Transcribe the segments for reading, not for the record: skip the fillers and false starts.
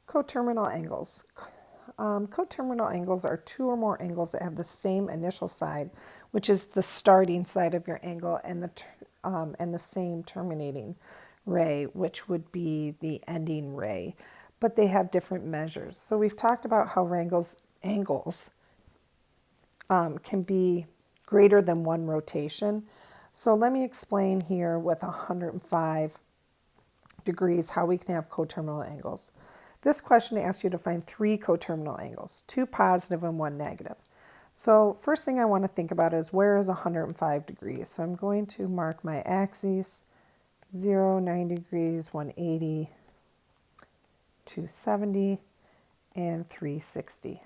Coterminal angles. Coterminal angles are two or more angles that have the same initial side, which is the starting side of your angle, and the same terminating ray, which would be the ending ray. But they have different measures. So we've talked about how angles can be greater than one rotation. So let me explain here with 105 degrees how we can have coterminal angles. This question asks you to find three coterminal angles, two positive and one negative. So first thing I want to think about is where is 105 degrees? So I'm going to mark my axes, 0, 90 degrees, 180, 270, and 360.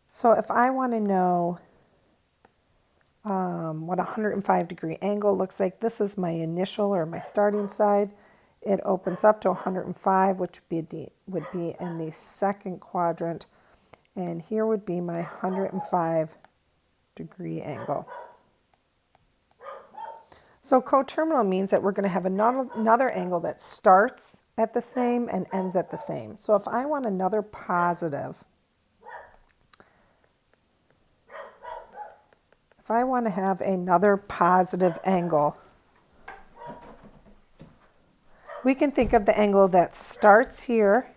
So if I want to know what a 105 degree angle looks like, this is my initial or my starting side. It opens up to 105, which would be in the second quadrant. And here would be my 105 degree angle. So coterminal means that we're going to have another angle that starts at the same and ends at the same. So if I want another positive, if I want to have another positive angle, we can think of the angle that starts here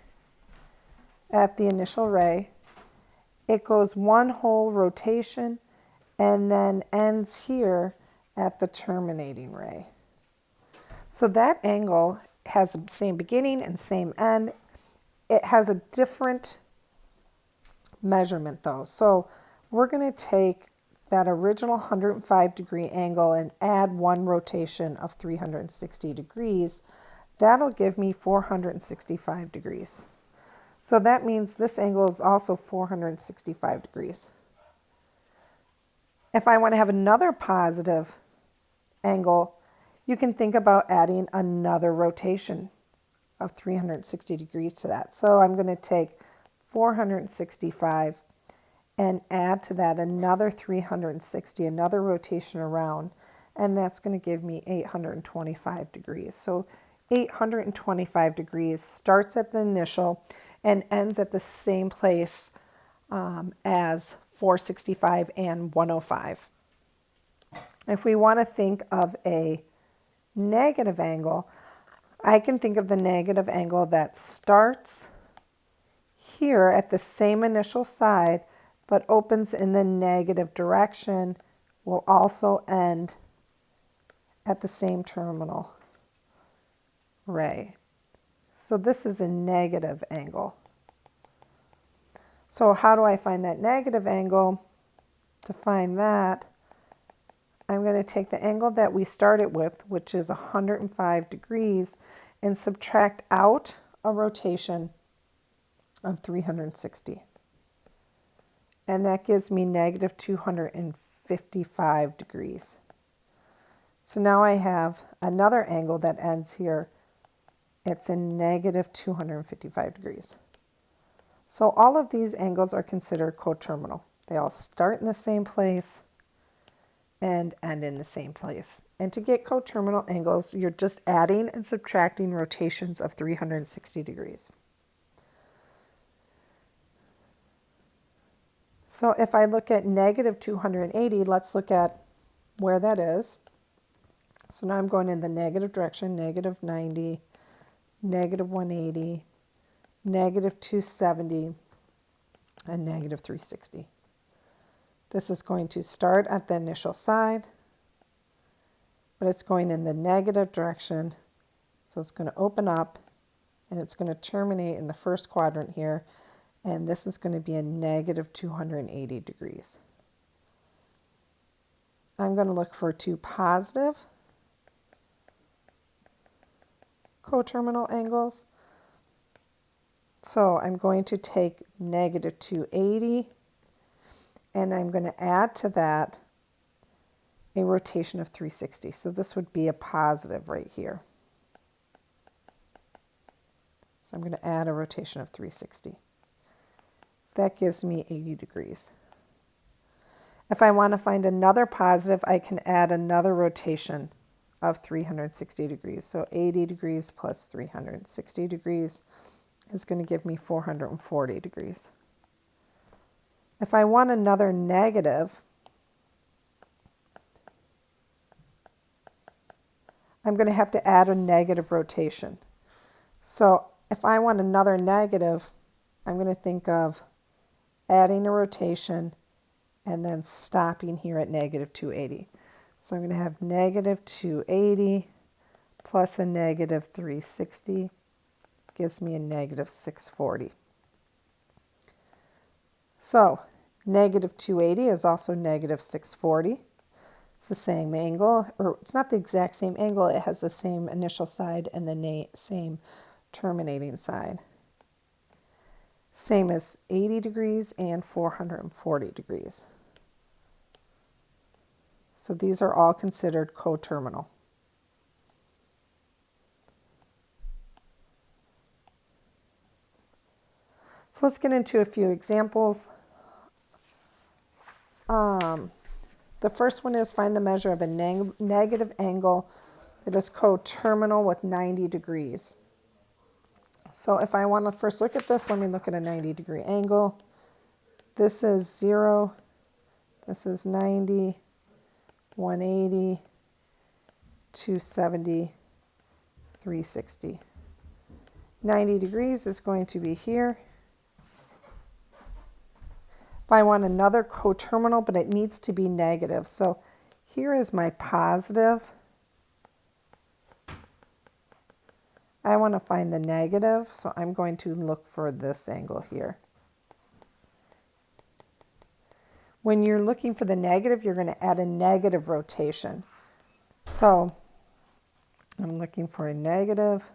at the initial ray. It goes one whole rotation and then ends here at the terminating ray. So that angle has the same beginning and same end. It has a different measurement though. So we're going to take that original 105 degree angle and add one rotation of 360 degrees. That'll give me 465 degrees. So that means this angle is also 465 degrees. If I want to have another positive angle, you can think about adding another rotation of 360 degrees to that. So I'm going to take 465 and add to that another 360, another rotation around, and that's going to give me 825 degrees. So 825 degrees starts at the initial and ends at the same place as 465 and 105. If we want to think of a negative angle, I can think of the negative angle that starts here at the same initial side but opens in the negative direction, will also end at the same terminal ray. So this is a negative angle. So how do I find that negative angle? To find that, I'm going to take the angle that we started with, which is 105 degrees, and subtract out a rotation of 360. And that gives me negative 255 degrees. So now I have another angle that ends here. It's a negative 255 degrees. So all of these angles are considered coterminal. They all start in the same place and end in the same place. And to get coterminal angles, you're just adding and subtracting rotations of 360 degrees. So if I look at negative 280, let's look at where that is. So now I'm going in the negative direction, negative 90, negative 180, negative 270, and negative 360. This is going to start at the initial side, but it's going in the negative direction. So it's going to open up and it's going to terminate in the first quadrant here. And this is going to be a negative 280 degrees. I'm going to look for two positive coterminal angles. So I'm going to take negative 280 and I'm going to add to that a rotation of 360. So this would be a positive right here. So I'm going to add a rotation of 360. That gives me 80 degrees. If I want to find another positive, I can add another rotation of 360 degrees. So 80 degrees plus 360 degrees is going to give me 440 degrees. If I want another negative, I'm going to have to add a negative rotation. So if I want another negative, I'm going to think of adding a rotation and then stopping here at negative 280. So I'm going to have negative 280 plus a negative 360 gives me a negative 640. So negative 280 is also negative 640. It's the same angle, or it's not the exact same angle, it has the same initial side and the same terminating side. Same as 80 degrees and 440 degrees. So these are all considered coterminal. So let's get into a few examples. The first one is find the measure of a negative angle that is coterminal with 90 degrees. So if I want to first look at this, let me look at a 90-degree angle. This is 0, this is 90, 180, 270, 360. 90 degrees is going to be here. If I want another coterminal, but it needs to be negative. So here is my positive. I want to find the negative, so I'm going to look for this angle here. When you're looking for the negative, you're going to add a negative rotation. So I'm looking for a negative.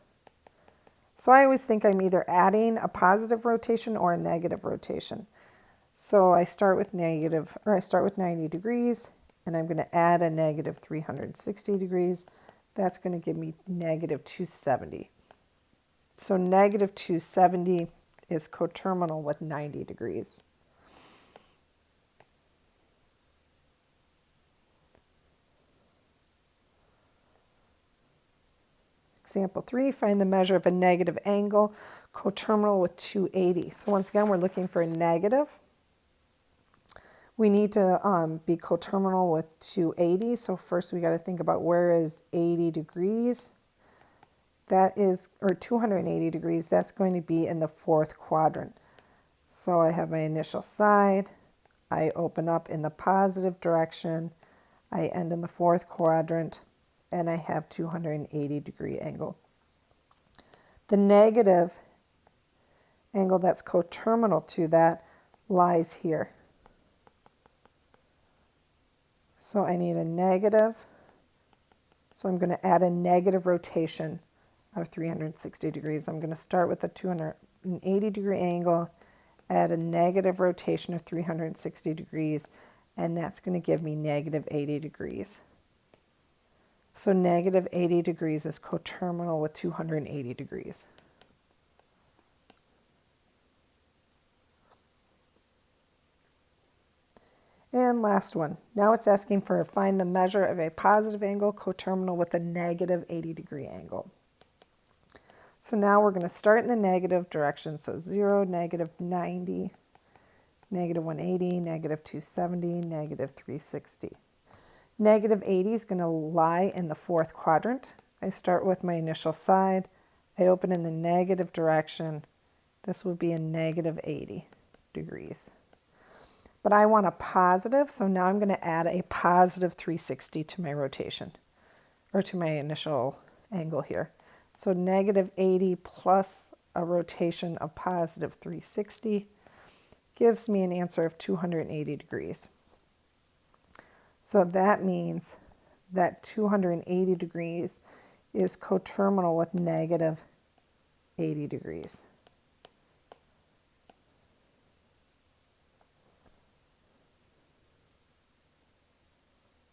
So I always think I'm either adding a positive rotation or a negative rotation. So I start with 90 degrees, and I'm going to add a negative 360 degrees. That's going to give me negative 270. So negative 270 is coterminal with 90 degrees. Example 3, find the measure of a negative angle coterminal with 280. So once again, we're looking for a negative. We need to be coterminal with 280. So first we got to think about where is 80 degrees. That is, or 280 degrees, that's going to be in the fourth quadrant. So I have my initial side. I open up in the positive direction. I end in the fourth quadrant, and I have 280 degree angle. The negative angle that's coterminal to that lies here. So I need a negative. So I'm going to add a negative rotation of 360 degrees. I'm going to start with a 280 degree angle, add a negative rotation of 360 degrees, and that's going to give me negative 80 degrees. So negative 80 degrees is coterminal with 280 degrees. And last one. Now it's asking for find the measure of a positive angle coterminal with a negative 80 degree angle. So now we're going to start in the negative direction. So 0, negative 90, negative 180, negative 270, negative 360. Negative 80 is going to lie in the fourth quadrant. I start with my initial side. I open in the negative direction. This would be a negative 80 degrees. But I want a positive, so now I'm going to add a positive 360 to my rotation, or to my initial angle here. So negative 80 plus a rotation of positive 360 gives me an answer of 280 degrees. So that means that 280 degrees is coterminal with negative 80 degrees.